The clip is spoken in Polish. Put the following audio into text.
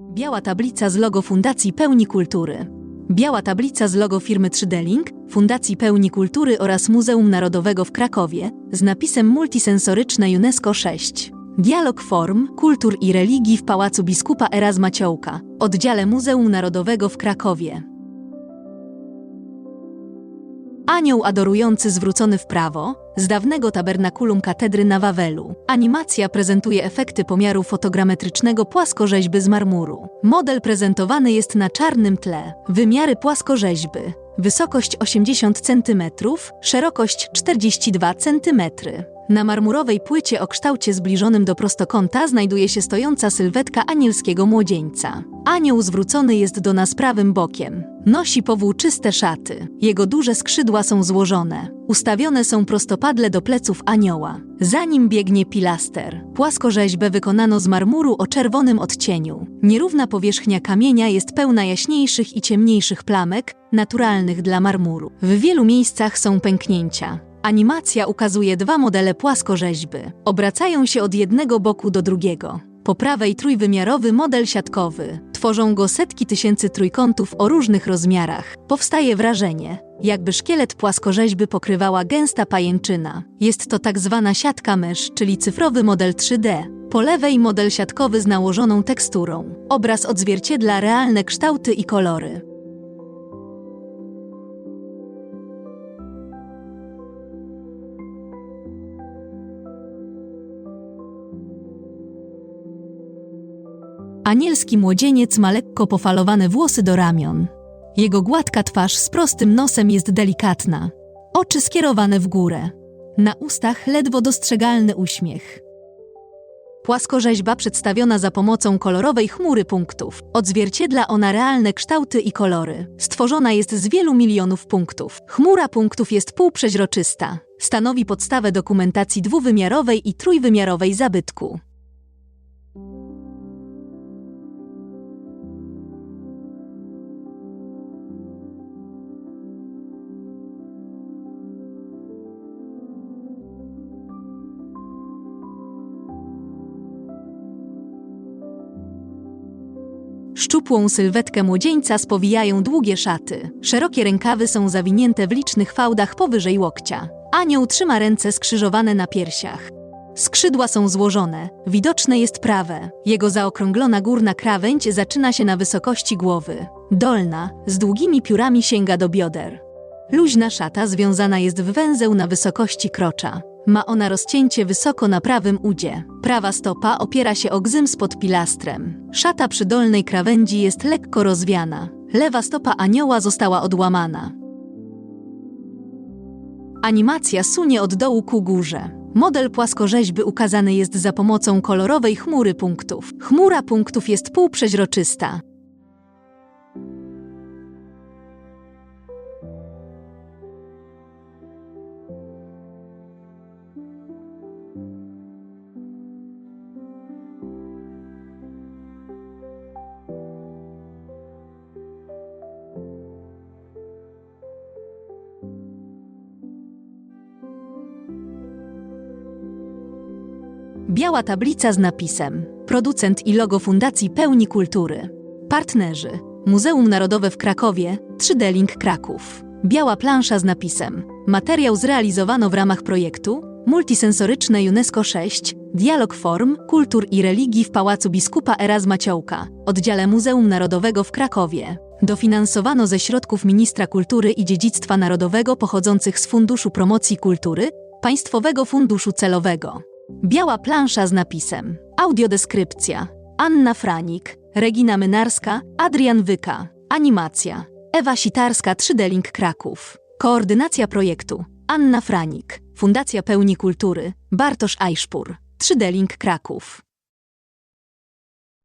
Biała tablica z logo Fundacji Pełni Kultury. Biała tablica z logo firmy 3D Link, Fundacji Pełni Kultury oraz Muzeum Narodowego w Krakowie z napisem multisensoryczne UNESCO 6. Dialog form, kultur i religii w Pałacu Biskupa Erazma Ciołka, oddziale Muzeum Narodowego w Krakowie. Anioł adorujący zwrócony w prawo, z dawnego tabernakulum katedry na Wawelu. Animacja prezentuje efekty pomiaru fotogrametrycznego płaskorzeźby z marmuru. Model prezentowany jest na czarnym tle. Wymiary płaskorzeźby. Wysokość 80 cm, szerokość 42 cm. Na marmurowej płycie o kształcie zbliżonym do prostokąta znajduje się stojąca sylwetka anielskiego młodzieńca. Anioł zwrócony jest do nas prawym bokiem. Nosi powłóczyste szaty. Jego duże skrzydła są złożone. Ustawione są prostopadle do pleców anioła. Za nim biegnie pilaster. Płaskorzeźbę wykonano z marmuru o czerwonym odcieniu. Nierówna powierzchnia kamienia jest pełna jaśniejszych i ciemniejszych plamek, naturalnych dla marmuru. W wielu miejscach są pęknięcia. Animacja ukazuje dwa modele płaskorzeźby. Obracają się od jednego boku do drugiego. Po prawej trójwymiarowy model siatkowy. Tworzą go setki tysięcy trójkątów o różnych rozmiarach. Powstaje wrażenie, jakby szkielet płaskorzeźby pokrywała gęsta pajęczyna. Jest to tak zwana siatka mysz, czyli cyfrowy model 3D. Po lewej model siatkowy z nałożoną teksturą. Obraz odzwierciedla realne kształty i kolory. Anielski młodzieniec ma lekko pofalowane włosy do ramion. Jego gładka twarz z prostym nosem jest delikatna. Oczy skierowane w górę. Na ustach ledwo dostrzegalny uśmiech. Płaskorzeźba przedstawiona za pomocą kolorowej chmury punktów. Odzwierciedla ona realne kształty i kolory. Stworzona jest z wielu milionów punktów. Chmura punktów jest półprzeźroczysta. Stanowi podstawę dokumentacji dwuwymiarowej i trójwymiarowej zabytku. Szczupłą sylwetkę młodzieńca spowijają długie szaty. Szerokie rękawy są zawinięte w licznych fałdach powyżej łokcia. Anioł trzyma ręce skrzyżowane na piersiach. Skrzydła są złożone, widoczne jest prawe. Jego zaokrąglona górna krawędź zaczyna się na wysokości głowy. Dolna, z długimi piórami sięga do bioder. Luźna szata związana jest w węzeł na wysokości krocza. Ma ona rozcięcie wysoko na prawym udzie. Prawa stopa opiera się o gzym pod pilastrem. Szata przy dolnej krawędzi jest lekko rozwiana. Lewa stopa anioła została odłamana. Animacja sunie od dołu ku górze. Model płaskorzeźby ukazany jest za pomocą kolorowej chmury punktów. Chmura punktów jest półprzeźroczysta. Biała tablica z napisem. Producent i logo Fundacji Pełni Kultury. Partnerzy. Muzeum Narodowe w Krakowie, 3D Link Kraków. Biała plansza z napisem. Materiał zrealizowano w ramach projektu multisensoryczne UNESCO 6, Dialog form, kultur i religii w Pałacu Biskupa Erazma Ciołka, oddziale Muzeum Narodowego w Krakowie. Dofinansowano ze środków Ministra Kultury i Dziedzictwa Narodowego pochodzących z Funduszu Promocji Kultury, Państwowego Funduszu Celowego. Biała plansza z napisem. Audiodeskrypcja. Anna Franik, Regina Mynarska, Adrian Wyka. Animacja. Ewa Sitarska, 3D Link Kraków. Koordynacja projektu. Anna Franik. Fundacja Pełni Kultury. Bartosz Ajszpur. 3D Link Kraków.